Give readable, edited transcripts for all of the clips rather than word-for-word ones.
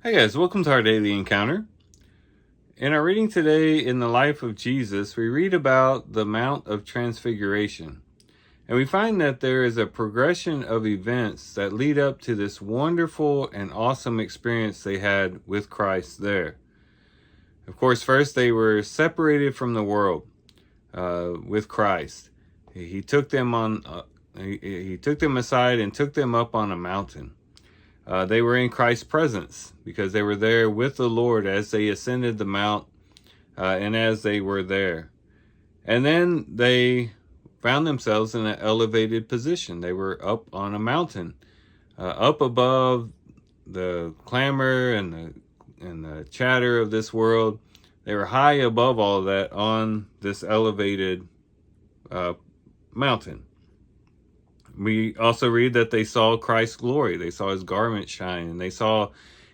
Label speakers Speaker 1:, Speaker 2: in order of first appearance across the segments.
Speaker 1: Hey guys, welcome to our daily encounter. In our reading today in the life of Jesus, we read about the Mount of Transfiguration. And we find that there is a progression of events that lead up to this wonderful and awesome experience they had with Christ there. Of course, first they were separated from the world with Christ. He took them he took them aside and took them up on a mountain. They were in Christ's presence because they were there with the Lord as they ascended the mount and as they were there. And then they found themselves in an elevated position. They were up on a mountain, up above the clamor and the chatter of this world. They were high above all of that on this elevated mountain. We also read that they saw Christ's glory. They saw his garment shine, and they saw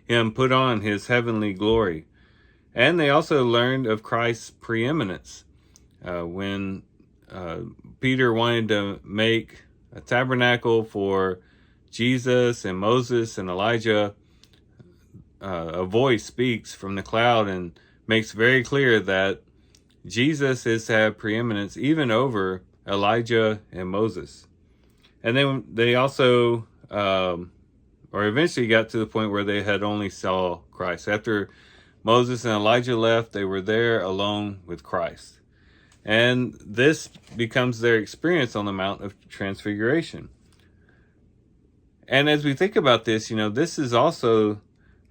Speaker 1: him put on his heavenly glory. And they also learned of Christ's preeminence. When Peter wanted to make a tabernacle for Jesus and Moses and Elijah, a voice speaks from the cloud and makes very clear that Jesus is to have preeminence even over Elijah and Moses. And then they also, or eventually got to the point where they had only saw Christ. After Moses and Elijah left, they were there alone with Christ. And this becomes their experience on the Mount of Transfiguration. And as we think about this, this is also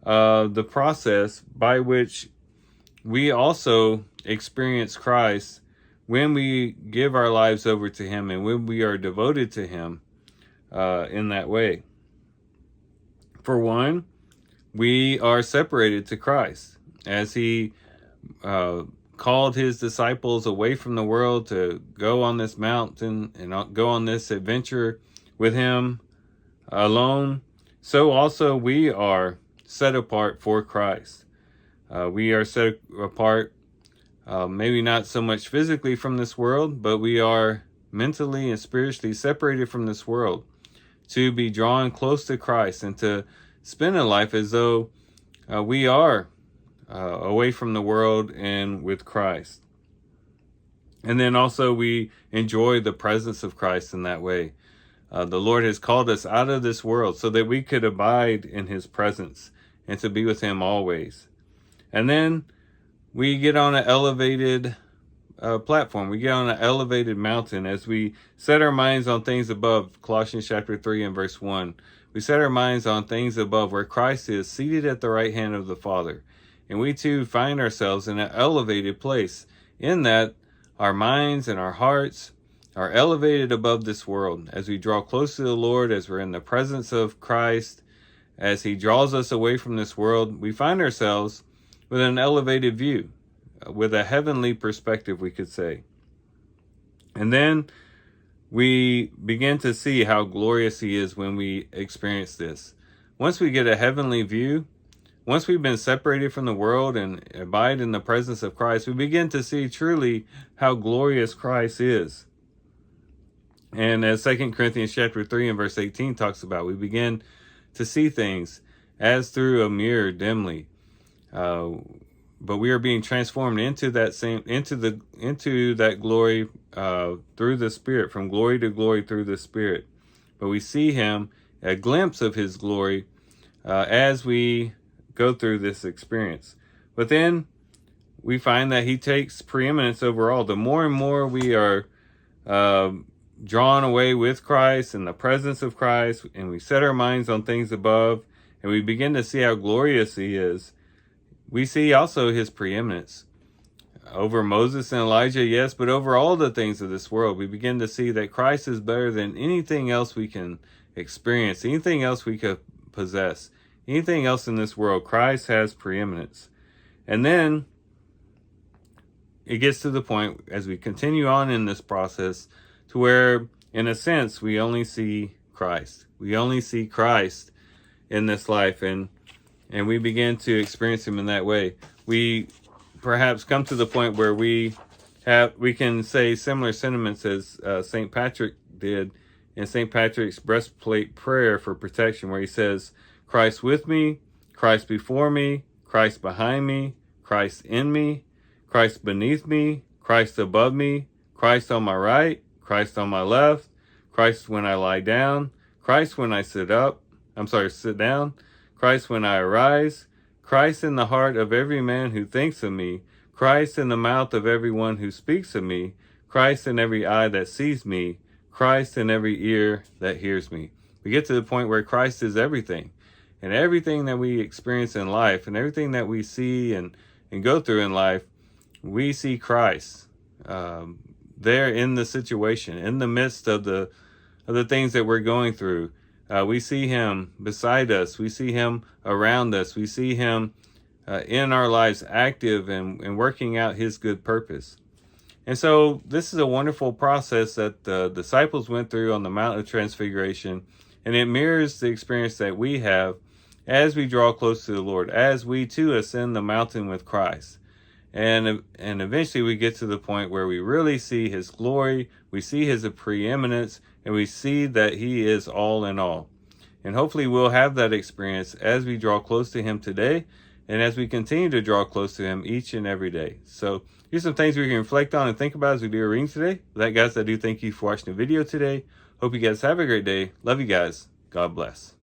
Speaker 1: the process by which we also experience Christ when we give our lives over to him and when we are devoted to him in that way. For one, we are separated to Christ as he called his disciples away from the world to go on this mountain and go on this adventure with him alone. So also we are set apart for Christ. We are set apart maybe not so much physically from this world, but we are mentally and spiritually separated from this world to be drawn close to Christ and to spend a life as though we are away from the world and with Christ. And then also we enjoy the presence of Christ in that way. The Lord has called us out of this world so that we could abide in his presence and to be with him always. And then we get on an elevated platform. We get on an elevated mountain as we set our minds on things above. Colossians chapter 3 and verse 1. We set our minds on things above where Christ is seated at the right hand of the Father. And we too find ourselves in an elevated place in that our minds and our hearts are elevated above this world as we draw close to the Lord, as we're in the presence of Christ, as he draws us away from this world. We find ourselves with an elevated view, with a heavenly perspective, we could say. And then we begin to see how glorious he is when we experience this. Once we get a heavenly view, once we've been separated from the world and abide in the presence of Christ, we begin to see truly how glorious Christ is. And as 2 Corinthians chapter 3 and verse 18 talks about, we begin to see things as through a mirror dimly. But we are being transformed into that glory through the Spirit, from glory to glory through the Spirit. But we see him, a glimpse of his glory, as we go through this experience. But then we find that he takes preeminence over all. The more and more we are drawn away with Christ in the presence of Christ, and we set our minds on things above, and we begin to see how glorious he is, we see also his preeminence over Moses and Elijah, yes, but over all the things of this world. We begin to see that Christ is better than anything else we can experience, anything else we could possess, anything else in this world. Christ has preeminence. And then it gets to the point, as we continue on in this process, to where, in a sense, we only see Christ. We only see Christ in this life, and we begin to experience him in that way. We perhaps come to the point where we can say similar sentiments as St. Patrick did in St. Patrick's breastplate prayer for protection, where he says, Christ with me, Christ before me, Christ behind me, Christ in me, Christ beneath me, Christ above me, Christ on my right, Christ on my left, Christ when I lie down, Christ when I sit down, Christ when I arise, Christ in the heart of every man who thinks of me, Christ in the mouth of everyone who speaks of me, Christ in every eye that sees me, Christ in every ear that hears me. We get to the point where Christ is everything. And everything that we experience in life and everything that we see and go through in life, we see Christ there in the situation, in the midst of the things that we're going through. We see him beside us. We see him around us. We see him in our lives active and working out his good purpose. And so this is a wonderful process that the disciples went through on the Mount of Transfiguration, and it mirrors the experience that we have as we draw close to the Lord, as we too ascend the mountain with Christ. And eventually we get to the point where we really see his glory, we see his preeminence, and we see that he is all in all. And hopefully we'll have that experience as we draw close to him today, and as we continue to draw close to him each and every day. So here's some things we can reflect on and think about as we do our reading today. With that, guys, I do thank you for watching the video today. Hope you guys have a great day. Love you guys. God bless.